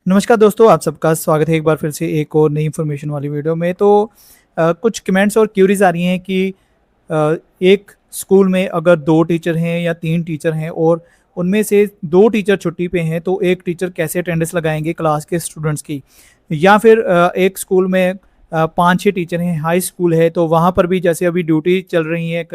नमस्कार दोस्तों, आप सबका स्वागत है एक बार फिर से एक और नई इन्फॉर्मेशन वाली वीडियो में। तो कुछ कमेंट्स और क्यूरीज आ रही हैं कि एक स्कूल में अगर 2 टीचर हैं या 3 टीचर हैं और उनमें से 2 टीचर छुट्टी पे हैं, तो एक टीचर कैसे अटेंडेंस लगाएँगे क्लास के स्टूडेंट्स की? या फिर एक स्कूल में 5-6 टीचर हैं, हाई स्कूल है, तो वहाँ पर भी जैसे अभी ड्यूटी चल रही है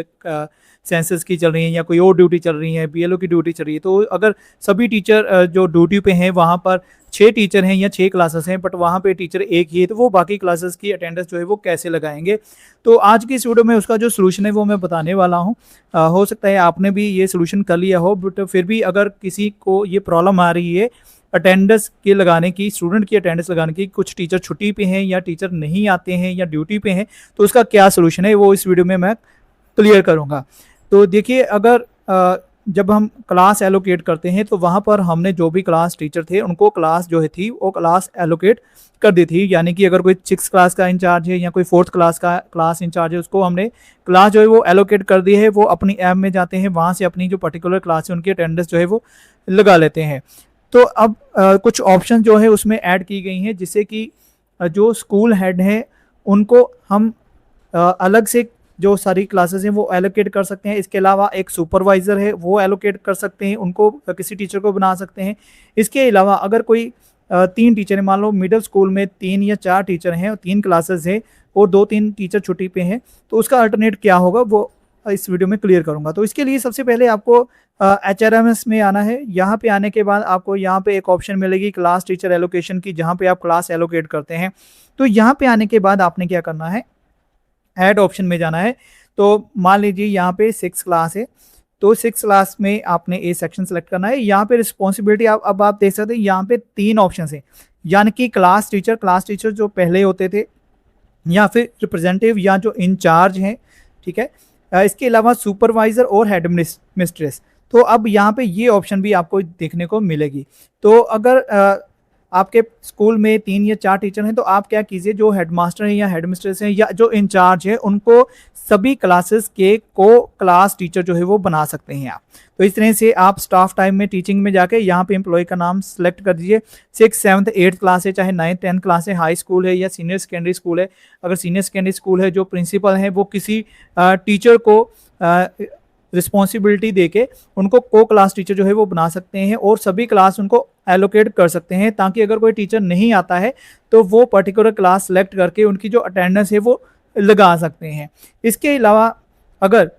सेंसस की चल रही है या कोई और ड्यूटी चल रही है, बीएलओ की ड्यूटी चल रही है, तो अगर सभी टीचर जो ड्यूटी पे हैं वहाँ पर 6 टीचर हैं या 6 क्लासेस हैं, बट वहाँ पे टीचर एक ही है, तो वो बाकी क्लासेस की अटेंडेंस जो है वो कैसे लगाएँगे? तो आज की इस वीडियो में उसका जो सॉल्यूशन है वो मैं बताने वाला हूँ। हो सकता है आपने भी ये सॉल्यूशन कर लिया हो, बट फिर भी अगर किसी को ये प्रॉब्लम आ रही है अटेंडेंस के लगाने की, स्टूडेंट की अटेंडेंस लगाने की, कुछ टीचर छुट्टी पे हैं या टीचर नहीं आते हैं या ड्यूटी पे हैं, तो उसका क्या सॉल्यूशन है वो इस वीडियो में मैं क्लियर करूँगा। तो देखिए, अगर जब हम क्लास एलोकेट करते हैं तो वहाँ पर हमने जो भी क्लास टीचर थे उनको क्लास जो है थी वो क्लास एलोकेट कर दी थी। यानी कि अगर कोई 6 क्लास का इंचार्ज है या कोई 4th क्लास का क्लास इंचार्ज है, उसको हमने क्लास जो है वो एलोकेट कर दी है। वो अपनी ऐप में जाते हैं, वहाँ से अपनी जो पर्टिकुलर क्लास है उनकी अटेंडेंस जो है वो लगा लेते हैं। तो अब कुछ ऑप्शन जो है उसमें ऐड की गई हैं, जिससे कि जो स्कूल हेड हैं उनको हम अलग से जो सारी क्लासेस हैं वो एलोकेट कर सकते हैं। इसके अलावा एक सुपरवाइज़र है वो एलोकेट कर सकते हैं, उनको किसी टीचर को बना सकते हैं। इसके अलावा अगर कोई 3 टीचर हैं, मान लो मिडल स्कूल में 3 या 4 टीचर हैं और 3 क्लासेस हैं और 2-3 टीचर छुट्टी पे हैं, तो उसका अल्टरनेट क्या होगा वो इस वीडियो में क्लियर करूँगा। तो इसके लिए सबसे पहले आपको एचआरएमएस में आना है। यहाँ पे आने के बाद आपको यहाँ पे एक ऑप्शन मिलेगी क्लास टीचर एलोकेशन की, जहाँ पे आप क्लास एलोकेट करते हैं। तो यहाँ पे आने के बाद आपने क्या करना है, ऐड ऑप्शन में जाना है। तो मान लीजिए यहाँ पे 6 क्लास है, तो 6 क्लास में आपने ए सेक्शन सेलेक्ट करना है। यहाँ पे रिस्पॉन्सिबिलिटी अब आप देख सकते हैं, यहाँ पे 3 ऑप्शन है। यानी कि क्लास टीचर जो पहले होते थे, या फिर रिप्रेजेंटेटिव या जो इंचार्ज हैं, ठीक है। इसके अलावा सुपरवाइजर और हेड मिस्ट्रेस। तो अब यहाँ पे ये ऑप्शन भी आपको देखने को मिलेगी। तो अगर आपके स्कूल में 3 या 4 टीचर हैं, तो आप क्या कीजिए, जो हेडमास्टर हैं या हेडमिस्ट्रेस हैं या जो इंचार्ज है उनको सभी क्लासेस के को क्लास टीचर जो है वो बना सकते हैं आप। तो इस तरह से आप स्टाफ टाइम में टीचिंग में जाके यहाँ पे एम्प्लॉय का नाम सेलेक्ट कर दीजिए। 6, 7, 8 क्लास है, चाहे 9, 10 क्लास है, हाई स्कूल है या सीनियर सेकेंडरी स्कूल है। अगर सीनियर सेकेंडरी स्कूल है, जो प्रिंसिपल हैं वो किसी टीचर को रिस्पॉन्सिबिलिटी देके उनको को क्लास टीचर जो है वो बना सकते हैं और सभी क्लास उनको एलोकेट कर सकते हैं, ताकि अगर कोई टीचर नहीं आता है तो वो पर्टिकुलर क्लास सेलेक्ट करके उनकी जो अटेंडेंस है वो लगा सकते हैं। इसके अलावा अगर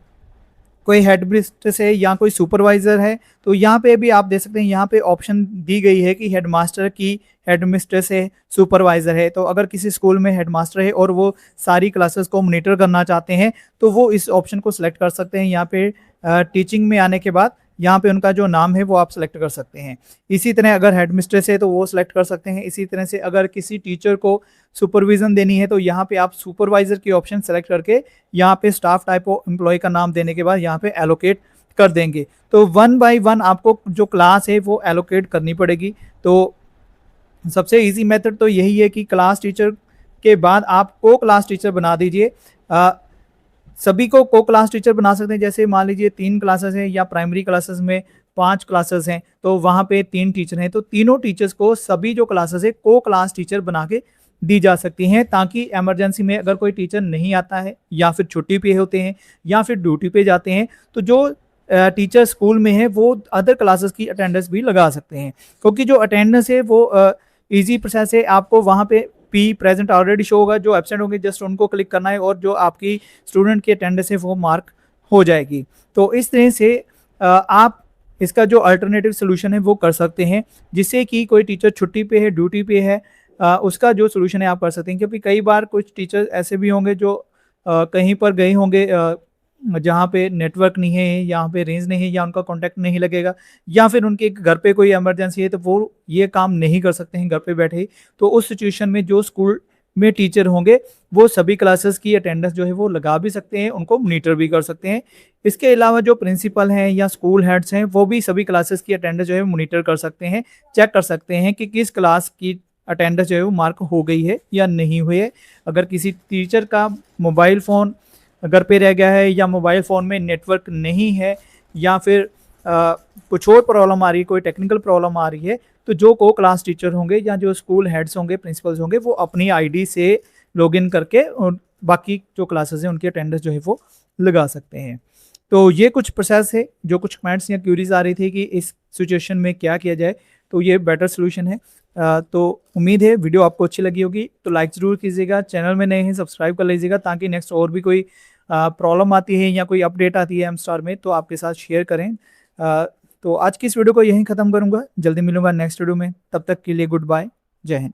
कोई हेड मिस्ट्रेस है या कोई सुपरवाइज़र है, तो यहाँ पे भी आप देख सकते हैं, यहाँ पे ऑप्शन दी गई है कि हेडमास्टर की, हेड मिस्ट्रेस है, सुपरवाइज़र है। तो अगर किसी स्कूल में हेडमास्टर है और वो सारी क्लासेस को मॉनिटर करना चाहते हैं, तो वो इस ऑप्शन को सिलेक्ट कर सकते हैं। यहाँ पे टीचिंग में आने के बाद यहाँ पे उनका जो नाम है वो आप सेलेक्ट कर सकते हैं। इसी तरह अगर हेड मिस्ट्रेस है तो वो सिलेक्ट कर सकते हैं। इसी तरह से अगर किसी टीचर को सुपरविज़न देनी है, तो यहाँ पे आप सुपरवाइज़र की ऑप्शन सेलेक्ट करके यहाँ पे स्टाफ टाइप ऑफ एम्प्लॉय का नाम देने के बाद यहाँ पे एलोकेट कर देंगे। तो 1 बाय 1 आपको जो क्लास है वो एलोकेट करनी पड़ेगी। तो सबसे ईज़ी मेथड तो यही है कि क्लास टीचर के बाद आप को क्लास टीचर बना दीजिए। सभी को क्लास टीचर बना सकते हैं। जैसे मान लीजिए 3 क्लासेस हैं या प्राइमरी क्लासेस में 5 क्लासेस हैं, तो वहाँ पे 3 टीचर हैं, तो तीनों टीचर्स को सभी जो क्लासेस है को क्लास टीचर बना के दी जा सकती हैं, ताकि इमरजेंसी में अगर कोई टीचर नहीं आता है या फिर छुट्टी पे होते हैं या फिर ड्यूटी पे जाते हैं, तो जो टीचर स्कूल में है वो अदर क्लासेस की अटेंडेंस भी लगा सकते हैं। क्योंकि जो अटेंडेंस है वो ईजी प्रोसेस है। आपको वहाँ पे पी प्रेजेंट ऑलरेडी शो होगा, जो एब्सेंट होंगे जस्ट उनको क्लिक करना है और जो आपकी स्टूडेंट की अटेंडेंस है वो मार्क हो जाएगी। तो इस तरह से आप इसका जो अल्टरनेटिव सोल्यूशन है वो कर सकते हैं, जिससे कि कोई टीचर छुट्टी पे है, ड्यूटी पे है, उसका जो सोल्यूशन है आप कर सकते हैं। क्योंकि कई बार कुछ टीचर ऐसे भी होंगे जो कहीं पर गए होंगे जहाँ पे नेटवर्क नहीं है, यहाँ पे रेंज नहीं है या उनका कॉन्टैक्ट नहीं लगेगा, या फिर उनके घर पे कोई इमरजेंसी है, तो वो ये काम नहीं कर सकते हैं घर पे बैठे ही। तो उस सिचुएशन में जो स्कूल में टीचर होंगे वो सभी क्लासेस की अटेंडेंस जो है वो लगा भी सकते हैं, उनको मॉनिटर भी कर सकते हैं। इसके अलावा जो प्रिंसिपल हैं या स्कूल हेड्स हैं वो भी सभी क्लासेस की अटेंडेंस जो है मॉनिटर कर सकते हैं, चेक कर सकते हैं कि किस क्लास की अटेंडेंस जो है वो मार्क हो गई है या नहीं हुई है। अगर किसी टीचर का मोबाइल फ़ोन घर पे रह गया है या मोबाइल फ़ोन में नेटवर्क नहीं है, या फिर कुछ और प्रॉब्लम आ रही है, कोई टेक्निकल प्रॉब्लम आ रही है, तो जो को क्लास टीचर होंगे या जो स्कूल हेड्स होंगे, प्रिंसिपल्स होंगे, वो अपनी आईडी से लॉगिन करके और बाकी जो क्लासेस हैं उनकी अटेंडेंस जो है वो लगा सकते हैं। तो ये कुछ प्रोसेस है, जो कुछ कमेंट्स या क्यूरीज आ रही थी कि इस सिचुएशन में क्या किया जाए, तो ये बेटर सोल्यूशन है। तो उम्मीद है वीडियो आपको अच्छी लगी होगी, तो लाइक ज़रूर कीजिएगा, चैनल में नए हैं सब्सक्राइब कर लीजिएगा, ताकि नेक्स्ट और भी कोई प्रॉब्लम आती है या कोई अपडेट आती है एम स्टार में तो आपके साथ शेयर करें। तो आज की इस वीडियो को यहीं ख़त्म करूँगा, जल्दी मिलूंगा नेक्स्ट वीडियो में, तब तक के लिए गुड बाय, जय हिंद।